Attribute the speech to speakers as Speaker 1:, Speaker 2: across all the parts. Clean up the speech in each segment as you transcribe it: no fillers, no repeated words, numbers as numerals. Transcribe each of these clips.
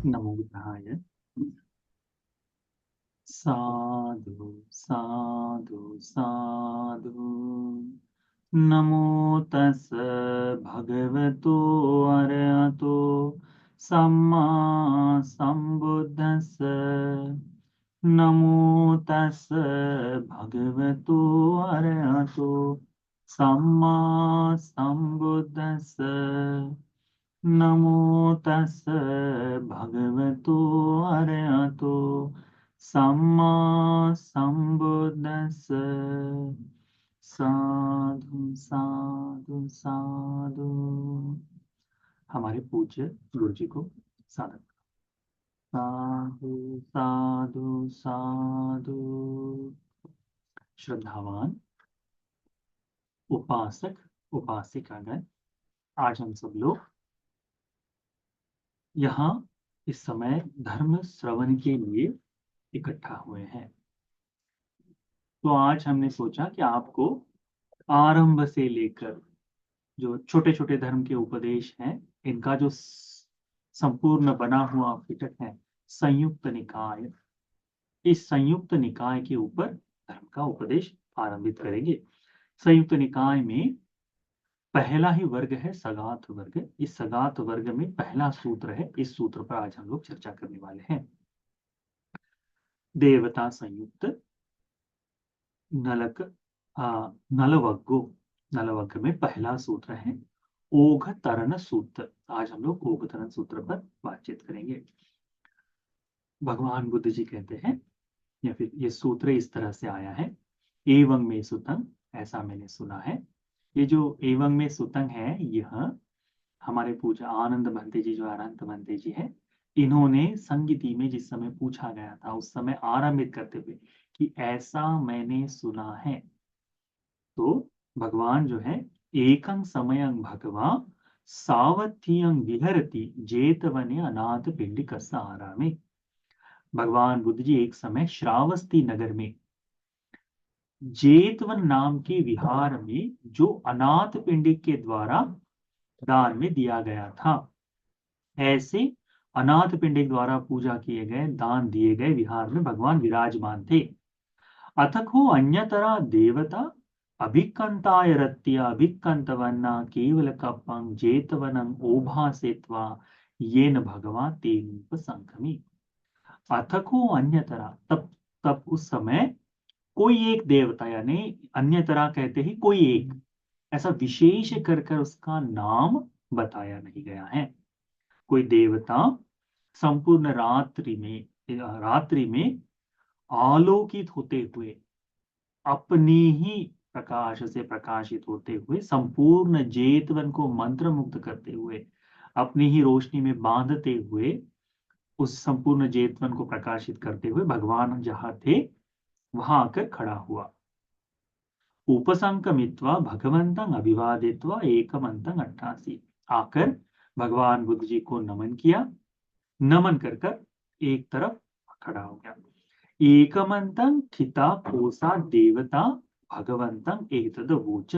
Speaker 1: नमो बुद्धाय। साधु साधु साधु। नमो तस् भगवतो अरहतो सम्मा सम्बुद्धस्स। नमो तस् भगवतो अरहतो सम्मा सम्बुद्धस्स। नमो तस् भगवतो अरहतो सम्मा सम्बुद्धस्स। साधु साधु साधु। हमारे पूज्य गुरु जी को साधन। साधु साधु साधु। श्रद्धावान उपासक उपासिकागण, आज हम सब लोग यहाँ इस समय धर्म श्रवण के लिए इकट्ठा हुए हैं। तो आज हमने सोचा कि आपको आरंभ से लेकर जो छोटे छोटे धर्म के उपदेश हैं, इनका जो संपूर्ण बना हुआ पिटक है संयुक्त निकाय, इस संयुक्त निकाय के ऊपर धर्म का उपदेश आरंभित करेंगे। संयुक्त निकाय में पहला ही वर्ग है सगात वर्ग। इस सगात वर्ग में पहला सूत्र है, इस सूत्र पर आज हम लोग चर्चा करने वाले हैं। देवता संयुक्त नलक नलवग्गो, नलवग्ग में पहला सूत्र है ओघ तरण सूत्र। आज हम लोग ओघ तरण सूत्र पर बातचीत करेंगे। भगवान बुद्ध जी कहते हैं, या फिर ये सूत्र इस तरह से आया है, एवं में सुतंग, ऐसा मैंने सुना है। ये जो एवं में सुतंग है, यह हमारे पूजा आनंद भंते जी, जो अनंत भंते जी है, इन्होंने संगीति में जिस समय पूछा गया था उस समय आरंभित करते हुए कि ऐसा मैंने सुना है। तो भगवान जो है एकं समयं भगवा सावधियं विहरति जेतवने अनाथ पिंडिकस्य आरामे। भगवान बुद्ध जी एक समय श्रावस्ती नगर में जेतवन नाम के विहार में, जो अनाथ पिंडिक के द्वारा दान में दिया गया था, ऐसे अनाथ पिंडिक द्वारा पूजा किए गए दान दिए गए विहार में भगवान विराजमान थे। अथको अन्यतरा देवता अभिकंताय रत्या अभिकंतवन्ना केवल कपं जेतवनं ओभासेत्वा येन भगवा तेन संखमी। अथको अन्यतरा, तब तब उस समय कोई एक देवता, यानी अन्यतरा कहते ही कोई एक, ऐसा विशेष कर कर उसका नाम बताया नहीं गया है। कोई देवता संपूर्ण रात्रि में आलोकित होते हुए, अपनी ही प्रकाश से प्रकाशित होते हुए, संपूर्ण जेतवन को मंत्र मुग्ध करते हुए, अपनी ही रोशनी में बांधते हुए, उस संपूर्ण जेतवन को प्रकाशित करते हुए भगवान जहां थे वहां आकर खड़ा हुआ। उपसंकमित्वा भगवंतं अभिवादित्वा एकमंतं अट्ठासी, आकर भगवान बुद्ध जी को नमन किया, नमन कर कर एक तरफ खड़ा हो गया। एकमंतं खिता कोसा देवता भगवंतं एतद वोच।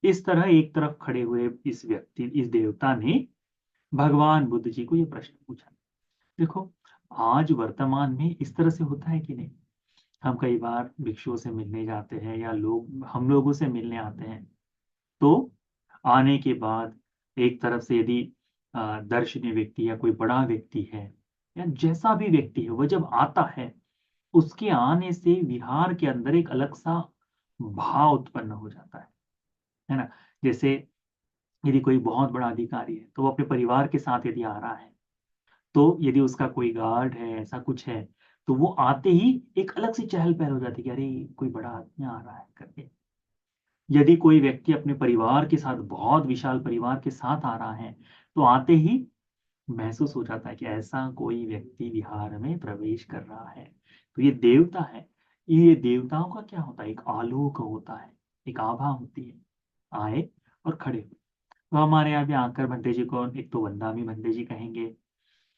Speaker 1: इस तरह एक तरफ खड़े हुए इस व्यक्ति, इस देवता ने भगवान बुद्ध जी को यह प्रश्न पूछा। देखो, आज वर्तमान में इस तरह से होता है कि नहीं? हम कई बार भिक्षुओं से मिलने जाते हैं या लोग हम लोगों से मिलने आते हैं, तो आने के बाद एक तरफ से यदि दर्शनीय व्यक्ति या कोई बड़ा व्यक्ति है या जैसा भी व्यक्ति है, वह जब आता है, उसके आने से विहार के अंदर एक अलग सा भाव उत्पन्न हो जाता है ना? जैसे यदि कोई बहुत बड़ा अधिकारी है तो वो अपने परिवार के साथ यदि आ रहा है, तो यदि उसका कोई गार्ड है, ऐसा कुछ है, तो वो आते ही एक अलग सी चहल पहल हो जाती है कि अरे कोई बड़ा आदमी आ रहा है करके। यदि कोई व्यक्ति अपने परिवार के साथ, बहुत विशाल परिवार के साथ आ रहा है, तो आते ही महसूस हो जाता है कि ऐसा कोई व्यक्ति विहार में प्रवेश कर रहा है। तो ये देवता है। ये देवताओं का क्या होता है? एक आलोक होता है, एक आभा होती है। आए और खड़े हुए। तो हमारे यहाँ भी आकर भंते जी को एक तो वंदामी भंते जी कहेंगे,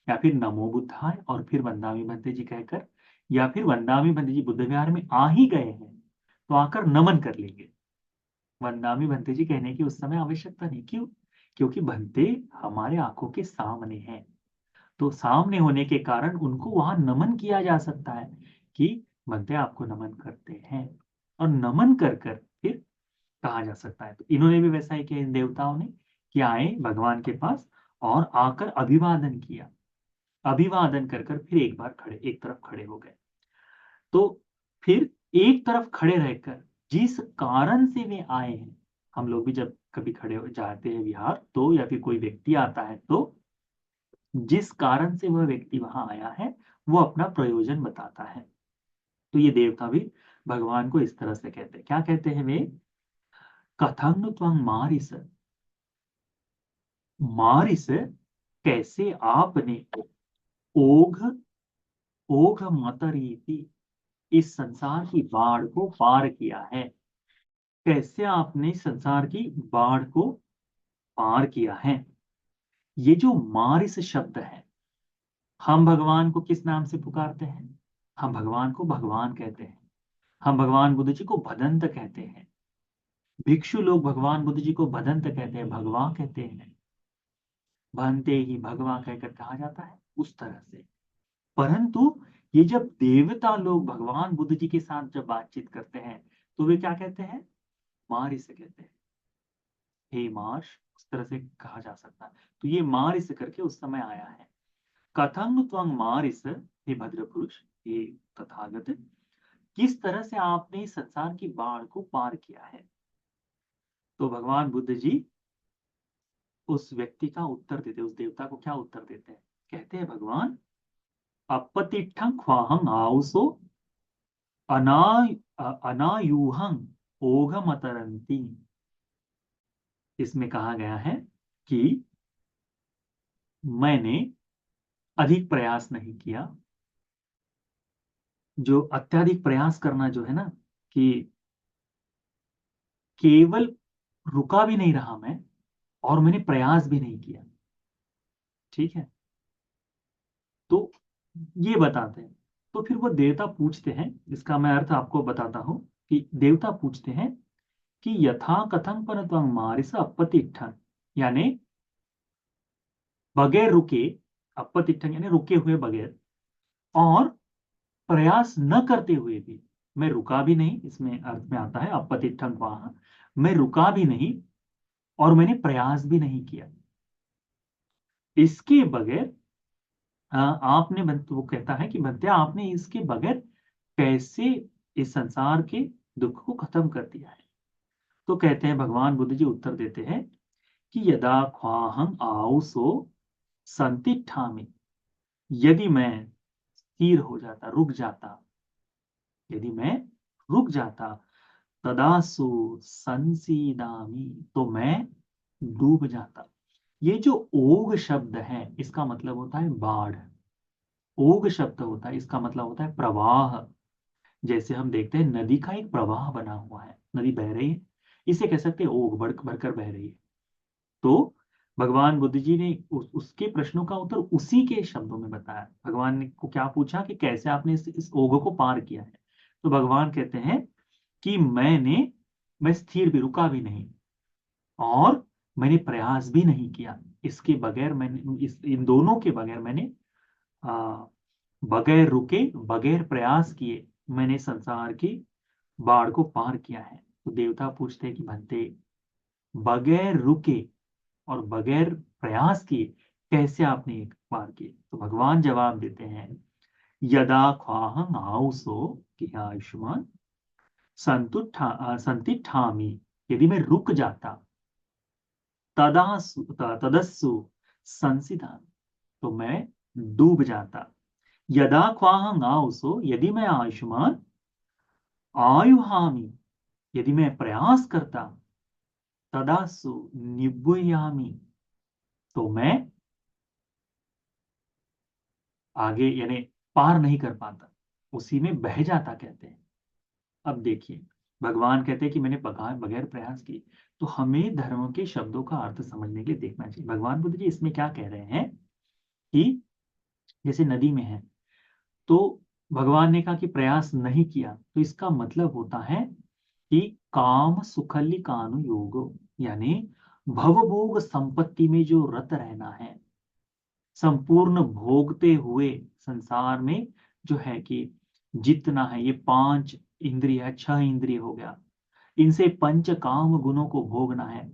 Speaker 1: या फिर नमो बुद्धाय और फिर वंदामी भंते जी कहकर, या फिर वंदामी भंते जी बुद्ध विहार में आ ही गए हैं तो आकर नमन कर लेंगे। वंदामी भंते जी कहने की उस समय आवश्यकता नहीं। क्यों? क्योंकि भंते हमारे आंखों के सामने हैं। तो सामने होने के कारण उनको वहां नमन किया जा सकता है कि बनते आपको नमन करते हैं, और नमन कर कर फिर कहा जा सकता है। तो इन्होंने भी वैसा ही किया, इन देवताओं ने कि आए भगवान के पास और आकर अभिवादन किया। अभिवादन कर कर फिर एक बार खड़े, एक तरफ खड़े हो गए। तो फिर एक तरफ खड़े रहकर जिस कारण से वे आए हैं, हम लोग भी जब कभी खड़े हो जाते हैं विहार तो, या फिर कोई व्यक्ति आता है तो जिस कारण से वह व्यक्ति वहां आया है वो अपना प्रयोजन बताता है। तो ये देवता भी भगवान को इस तरह से कहते हैं। क्या कहते हैं वे? कथं त्वं मारिस, मारिस कैसे आपने ओघ, ओघ मतरीति इस संसार की बाढ़ को पार किया है। कैसे आपने संसार की बाढ़ को पार किया है। ये जो मारिस शब्द है, हम भगवान को किस नाम से पुकारते हैं? हम भगवान को भगवान कहते हैं। हम भगवान बुद्ध जी को भदंत कहते हैं। भिक्षु लोग भगवान बुद्ध जी को भदंत कहते हैं, भगवान कहते हैं। भंते ही भगवान कहकर कहा जाता है उस तरह से। परंतु ये जब देवता लोग भगवान बुद्ध जी के साथ जब बातचीत करते हैं तो वे क्या कहते हैं? मारिस कहते हैं। हे मार्श, उस तरह से कहा जा सकता है। तो ये मारिस करके उस समय आया है। कथं त्वं मारिस, हे भद्र पुरुष, हे तथागत, किस तरह से आपने इस संसार की बाढ़ को पार किया है। तो भगवान बुद्ध जी उस व्यक्ति का उत्तर देते, उस देवता को क्या उत्तर देते हैं? कहते हैं भगवान, अपतिष्ठं ख्वाहं आउसो अना अनायूहं ओघमतरंती। इसमें कहा गया है कि मैंने अधिक प्रयास नहीं किया। जो अत्यधिक प्रयास करना जो है ना, कि केवल रुका भी नहीं रहा मैं, और मैंने प्रयास भी नहीं किया। ठीक है, तो ये बताते हैं। तो फिर वो देवता पूछते हैं, इसका मैं अर्थ आपको बताता हूं कि देवता पूछते हैं कि यथा कथं परत्वं मारिस अपतिष्ठन्, यानी बगैर रुके, अपतिष्ठन् यानी रुके हुए बगैर, और प्रयास न करते हुए भी, मैं रुका भी नहीं, इसमें अर्थ में आता है अपतिष्ठं वहां, मैं रुका भी नहीं और मैंने प्रयास भी नहीं किया। इसके बगैर आपने वो कहता है कि भंत्या आपने इसके बगैर कैसे इस संसार के दुख को खत्म कर दिया है। तो कहते हैं, भगवान बुद्ध जी उत्तर देते हैं कि यदा ख्वाहं आउसो संतिष्ठामि, यदि मैं स्थिर हो जाता, रुक जाता, यदि मैं रुक जाता, तदासु संसीदामि, तो मैं डूब जाता। ये जो ओघ शब्द है इसका मतलब होता है बाढ़। ओघ शब्द होता है, इसका मतलब होता है प्रवाह। जैसे हम देखते हैं नदी का एक प्रवाह बना हुआ है, नदी बह रही है, इसे कह सकते हैं ओघ, बढ़ बढ़कर बह रही है। तो भगवान बुद्ध जी ने उसके प्रश्नों का उत्तर उसी के शब्दों में बताया। भगवान ने को क्या पूछा कि कैसे आपने इस ओघ को पार किया है। तो भगवान कहते हैं कि मैं स्थिर भी, रुका भी नहीं, और मैंने प्रयास भी नहीं किया। इसके बगैर मैंने, इन दोनों के बगैर मैंने, आ, बगैर रुके, बगैर प्रयास किए मैंने संसार की बाढ़ को पार किया है। तो देवता पूछते हैं कि भंते, बगैर रुके और बगैर प्रयास किए कैसे आपने एक पार किए? तो भगवान जवाब देते हैं, यदा ख्वाहं आउसो, कि हे आयुष्मान, संतिष्ठामि, यदि मैं रुक जाता, तदस्सु संसिधामि, तो मैं डूब जाता। यदा ख्वाहं आउसो, यदि मैं आयुष्मान, आयुहामि, यदि मैं प्रयास करता, तदासु निब्बुयामि, तो मैं आगे यानी पार नहीं कर पाता, उसी में बह जाता, कहते हैं। अब देखिए, भगवान कहते हैं कि मैंने बगैर बगैर प्रयास की। तो हमें धर्म के शब्दों का अर्थ समझने के लिए देखना चाहिए। भगवान बुद्ध जी इसमें क्या कह रहे हैं कि जैसे नदी में है, तो भगवान ने कहा कि प्रयास नहीं किया, तो इसका मतलब होता है कि काम सुखल्ली कानु योगो, यानी भवभोग संपत्ति में जो रत रहना है, संपूर्ण भोगते हुए संसार में जो है कि जितना है, ये 5 इंद्रिय है, 6 इंद्रिय हो गया, इनसे पंच काम गुणों को भोगना है।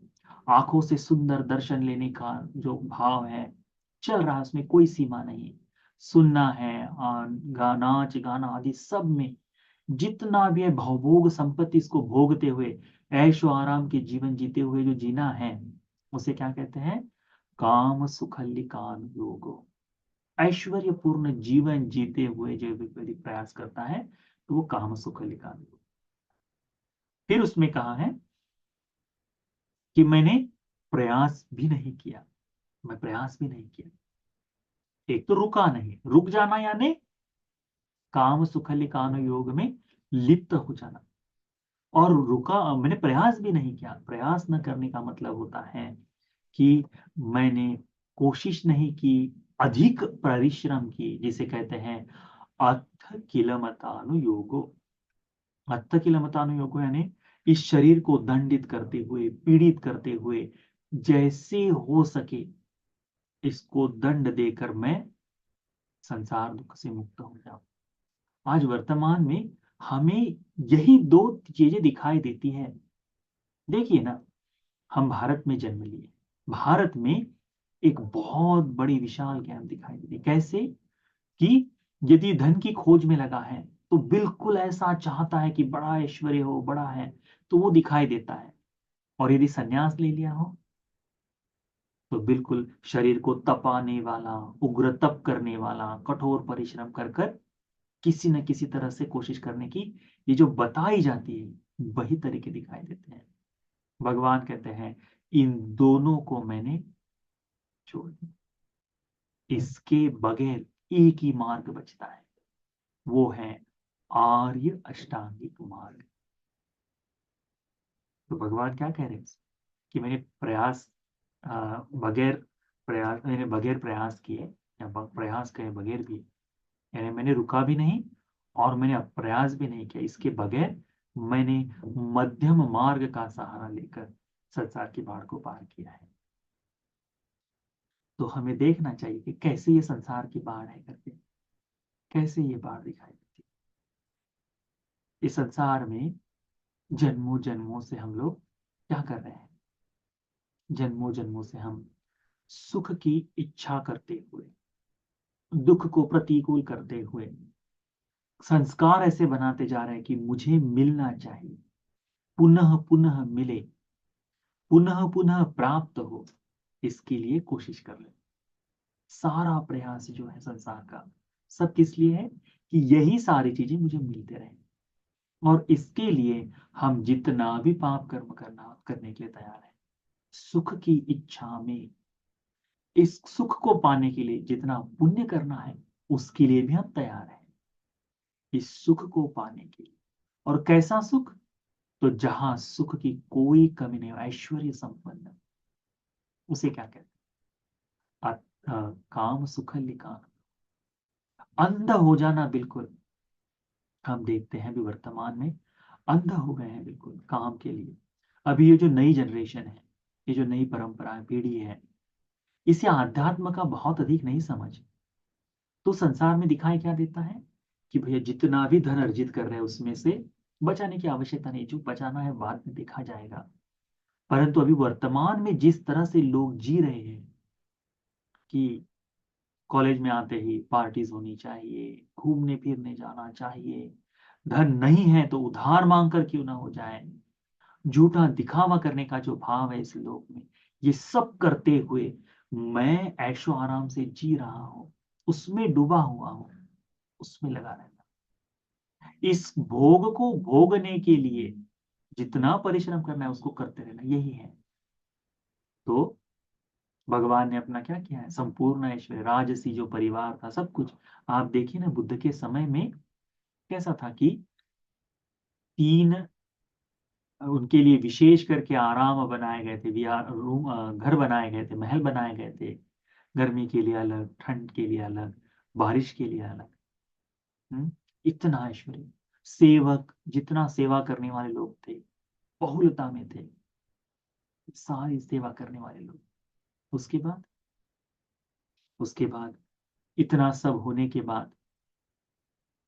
Speaker 1: आंखों से सुंदर दर्शन लेने का जो भाव है चल रहा है, उसमें कोई सीमा नहीं। सुनना है, नाच गाना आदि सब में जितना भी है भवभोग संपत्ति, इसको भोगते हुए ऐशो आराम के जीवन जीते हुए जो जीना है, उसे क्या कहते हैं? काम सुखल्लिकान योगो। ऐश्वर्यपूर्ण जीवन जीते हुए जो व्यक्ति प्रयास करता है, तो वो काम सुखल्लिकान योग। फिर उसमें कहा है कि मैंने प्रयास भी नहीं किया, मैं प्रयास भी नहीं किया। एक तो रुका नहीं, रुक जाना यानी काम सुखल्लिकान योग में लिप्त हो जाना। और रुका, मैंने प्रयास भी नहीं किया। प्रयास न करने का मतलब होता है कि मैंने कोशिश नहीं की, अधिक परिश्रम की, जिसे कहते हैं अथ किलमतानुयोगो। अथ किलमतानुयोगो यानी इस शरीर को दंडित करते हुए, पीड़ित करते हुए, जैसे हो सके इसको दंड देकर मैं संसार दुख से मुक्त हो जाऊं। आज वर्तमान में हमें यही दो चीजें दिखाई देती है। देखिए ना, हम भारत में जन्म लिए, भारत में एक बहुत बड़ी विशाल ज्ञान दिखाई देती है। कैसे? कि यदि धन की खोज में लगा है तो बिल्कुल ऐसा चाहता है कि बड़ा ऐश्वर्य हो, बड़ा है, तो वो दिखाई देता है। और यदि संन्यास ले लिया हो तो बिल्कुल शरीर को तपाने वाला, उग्र तप करने वाला, कठोर परिश्रम कर कर किसी न किसी तरह से कोशिश करने की, ये जो बताई जाती है वही तरीके दिखाई देते हैं। भगवान कहते हैं इन दोनों को मैंने छोड़ दिया, इसके बगैर एक ही मार्ग बचता है, वो है आर्य अष्टांगिक मार्ग। तो भगवान क्या कह रहे हैं कि मैंने प्रयास, बगैर प्रयास, मैंने बगैर प्रयास किए, या प्रयास करे बगैर भी, यानी मैंने रुका भी नहीं और मैंने प्रयास भी नहीं किया, इसके बगैर मैंने मध्यम मार्ग का सहारा लेकर संसार की बाढ़ को पार किया है। तो हमें देखना चाहिए कि कैसे ये संसार की बाढ़ है करके, कैसे ये बाढ़ दिखाई देती है। इस संसार में जन्मों जन्मों से हम लोग क्या कर रहे हैं? जन्मों जन्मों से हम सुख की इच्छा करते हुए, दुख को प्रतिकूल करते हुए, संस्कार ऐसे बनाते जा रहे हैं कि मुझे मिलना चाहिए, पुनः पुनः मिले, पुनः पुनः प्राप्त हो, इसके लिए कोशिश कर ले। सारा प्रयास जो है संसार का, सब किस लिए है? कि यही सारी चीजें मुझे मिलते रहे। और इसके लिए हम जितना भी पाप कर्म करने के लिए तैयार है, सुख की इच्छा में, इस सुख को पाने के लिए जितना पुण्य करना है उसके लिए भी हम तैयार हैं, इस सुख को पाने के लिए। और कैसा सुख? तो जहां सुख की कोई कमी नहीं, ऐश्वर्य संपन्न, उसे क्या कहते हैं? काम सुख लिकान। अंध हो जाना बिल्कुल, हम देखते हैं अभी वर्तमान में अंध हो गए हैं बिल्कुल काम के लिए। अभी ये जो नई जनरेशन है, ये जो नई परंपरा पीढ़ी है, इसे आध्यात्म का बहुत अधिक नहीं समझ। तो संसार में दिखाई क्या देता है कि भैया जितना भी धन अर्जित कर रहे हैं उसमें से बचाने की आवश्यकता नहीं, जो बचाना है बाद में देखा जाएगा। परंतु अभी वर्तमान में जिस तरह से लोग जी रहे हैं कि कॉलेज में आते ही पार्टीज होनी चाहिए, घूमने फिरने जाना चाहिए, धन नहीं है तो उधार मांग कर क्यों ना हो जाए, झूठा दिखावा करने का जो भाव है इस लोक में, ये सब करते हुए मैं ऐशो आराम से जी रहा हूं, उसमें डूबा हुआ हूं, उसमें लगा रहना, इस भोग को भोगने के लिए जितना परिश्रम करना है उसको करते रहना, यही है। तो भगवान ने अपना क्या किया है? संपूर्ण ऐश्वर्य, राजसी जो परिवार था, सब कुछ। आप देखिए ना, बुद्ध के समय में कैसा था कि 3 उनके लिए विशेष करके आराम बनाए गए थे, विहार रूम, घर बनाए गए थे, महल बनाए गए थे। गर्मी के लिए अलग, ठंड के लिए अलग, बारिश के लिए अलग। इतना ऐश्वर्य, सेवक, जितना सेवा करने वाले लोग थे, बहुलता में थे, सारी सेवा करने वाले लोग। उसके बाद उसके बाद इतना सब होने के बाद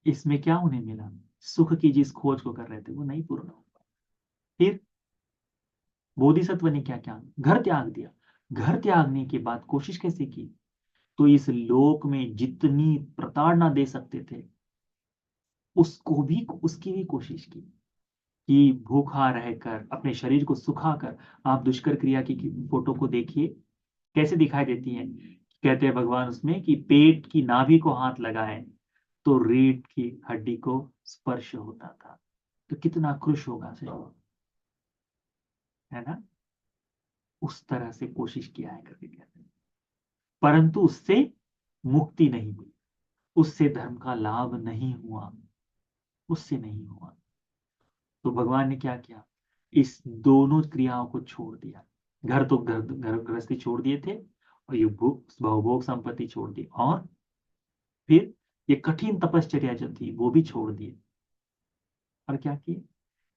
Speaker 1: इसमें क्या उन्हें मिला? सुख की जिस खोज को कर रहे थे वो नहीं पूर्ण हो पाया। फिर बोधिसत्व ने क्या क्या घर त्याग दिया। घर त्यागने के बाद कोशिश कैसे की? तो इस लोक में जितनी प्रताड़ना दे सकते थे उसकी भी कोशिश की कि भूखा रहकर अपने शरीर को सुखाकर। आप दुष्कर क्रिया की फोटो को देखिए कैसे दिखाई देती है। कहते हैं भगवान उसमें कि पेट की नाभि को हाथ लगाए तो रीढ़ की हड्डी को स्पर्श होता था। तो कितना खुश होगा से, है ना? उस तरह से कोशिश किया है करके कहते हैं, परंतु उससे मुक्ति नहीं हुई, उससे धर्म का लाभ नहीं हुआ, उससे नहीं हुआ। तो भगवान ने क्या किया? इस दोनों क्रियाओं को छोड़ दिया। घर तो घर गृहस्थी छोड़ दिए थे, और ये भोग संपत्ति छोड़ दी, और फिर ये कठिन तपश्चर्या जो थी वो भी छोड़ दिए। और क्या किए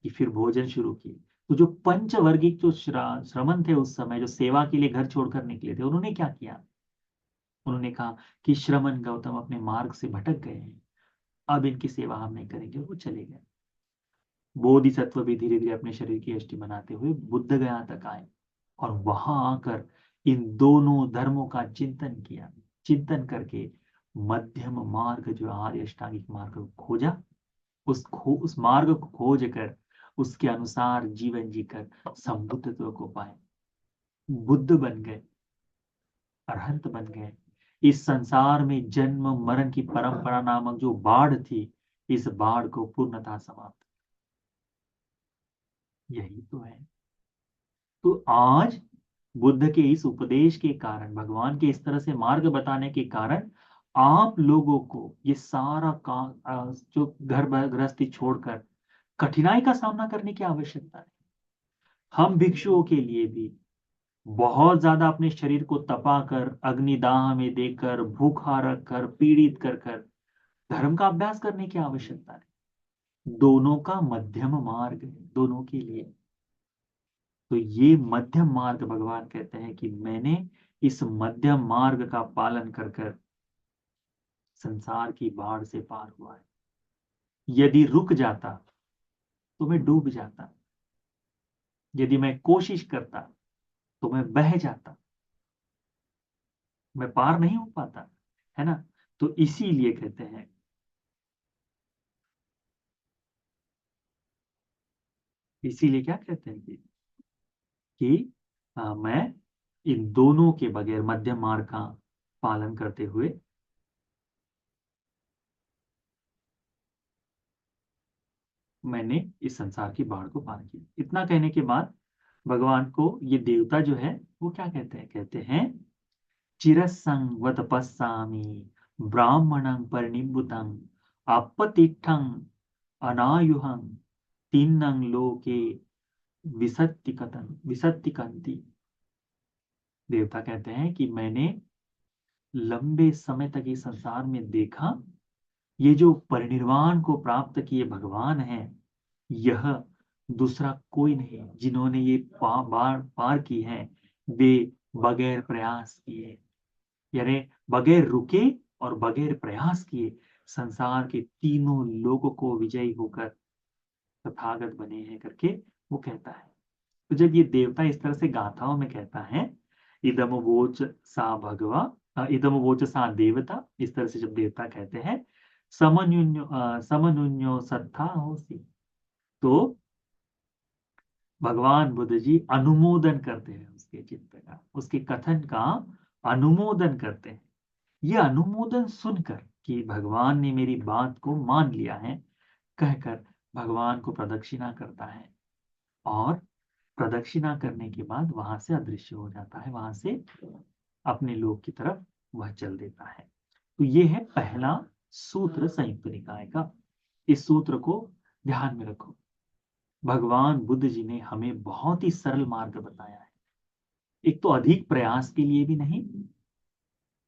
Speaker 1: कि फिर भोजन शुरू किए। तो जो पंचवर्गीय जो श्रमण थे उस समय, जो सेवा के लिए घर छोड़कर निकले थे, उन्होंने क्या किया? उन्होंने कहा कि श्रमण गौतम अपने मार्ग से भटक गए हैं, अब इनकी सेवा हम नहीं करेंगे, वो चले गए। बोधिसत्व भी धीरे धीरे अपने शरीर की यष्टि बनाते हुए बुद्ध गया तक आए, और वहां आकर इन दोनों धर्मों का चिंतन किया। चिंतन करके मध्यम मार्ग जो आर्य अष्टांगिक मार्ग को खोजा। उस मार्ग को खोज कर उसके अनुसार जीवन जीकर संबुद्धत्व को पाए, बुद्ध बन गए, अरहंत बन गए। इस संसार में जन्म मरण की परंपरा नामक जो बाढ़ थी, इस बाढ़ को पूर्णतः समाप्त। यही तो है। तो आज बुद्ध के इस उपदेश के कारण, भगवान के इस तरह से मार्ग बताने के कारण, आप लोगों को ये सारा काम जो घर गृहस्थी छोड़कर कठिनाई का सामना करने की आवश्यकता है। हम भिक्षुओं के लिए भी बहुत ज्यादा अपने शरीर को तपा कर, अग्निदाह में देकर, भूखा रखकर, पीड़ित कर कर धर्म का अभ्यास करने की आवश्यकता है। दोनों का मध्यम मार्ग है दोनों के लिए। तो ये मध्यम मार्ग भगवान कहते हैं कि मैंने इस मध्यम मार्ग का पालन कर कर संसार की बाढ़ से पार हुआ है। यदि रुक जाता तो मैं डूब जाता, यदि मैं कोशिश करता तो मैं बह जाता, मैं पार नहीं हो पाता, है ना? तो इसीलिए कहते हैं, इसीलिए क्या कहते हैं कि मैं इन दोनों के बगैर मध्यम मार्ग का पालन करते हुए मैंने इस संसार की बाढ़ को पार किया। इतना कहने के बाद भगवान को ये देवता जो है वो क्या कहते हैं? कहते हैं चिरसंग वतपस्सामि ब्राह्मणं परिनिब्बुतं आपतिष्ठं अनायुहं तीन्नं लोके विसत्तिकन्ति। देवता कहते हैं कि मैंने लंबे समय तक इस संसार में देखा, ये जो परिनिर्वाण को प्राप्त किए भगवान हैं, यह दूसरा कोई नहीं जिन्होंने ये बार पार की है, वे बगैर प्रयास किए, यानी बगैर रुके और बगैर प्रयास किए संसार के तीनों लोगों को विजयी होकर तथागत बने हैं करके वो कहता है। तो जब ये देवता इस तरह से गाथाओं में कहता है, इदम वोच सा भगवा, इदम वोच सा देवता, इस तरह से जब देवता कहते हैं समन्युन्यो सत्ता होसी, तो भगवान बुद्ध जी अनुमोदन करते हैं उसके चित्त का, उसके कथन का अनुमोदन करते हैं। ये अनुमोदन सुनकर कि भगवान ने मेरी बात को मान लिया है, कहकर भगवान को प्रदक्षिणा करता है, और प्रदक्षिणा करने के बाद वहां से अदृश्य हो जाता है, वहां से अपने लोक की तरफ वह चल देता है। तो ये है पहला सूत्र संयुक्त निकाय का। इस सूत्र को ध्यान में रखो। भगवान बुद्ध जी ने हमें बहुत ही सरल मार्ग बताया है। एक तो अधिक प्रयास के लिए भी नहीं,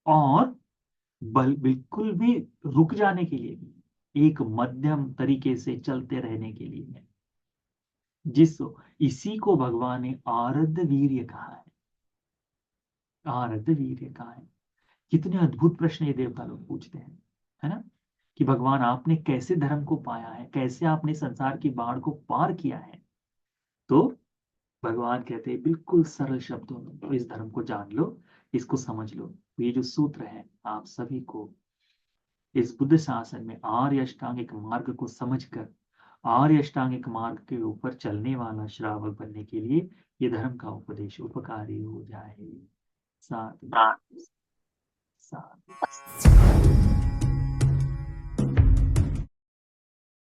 Speaker 1: और बिल्कुल भी रुक जाने के लिए भी, एक मध्यम तरीके से चलते रहने के लिए है, इसी को भगवान ने आरब्ध वीर्य कहा है। आरब्ध वीर्य कहा है कितने अद्भुत प्रश्न ये देवता लोग पूछते हैं, है ना, कि भगवान आपने कैसे धर्म को पाया है, कैसे आपने संसार की बाढ़ को पार किया है। तो भगवान कहते हैं बिल्कुल सरल शब्दों में, तो इस धर्म को जान लो, इसको समझ लो। तो ये जो सूत्र है आप सभी को इस बुद्ध शासन में आर्य अष्टांगिक मार्ग को समझकर आर्य अष्टांगिक मार्ग के ऊपर चलने वाला श्रावक बनने के लिए ये धर्म का उपदेश उपकारी हो जाए। साथ साथ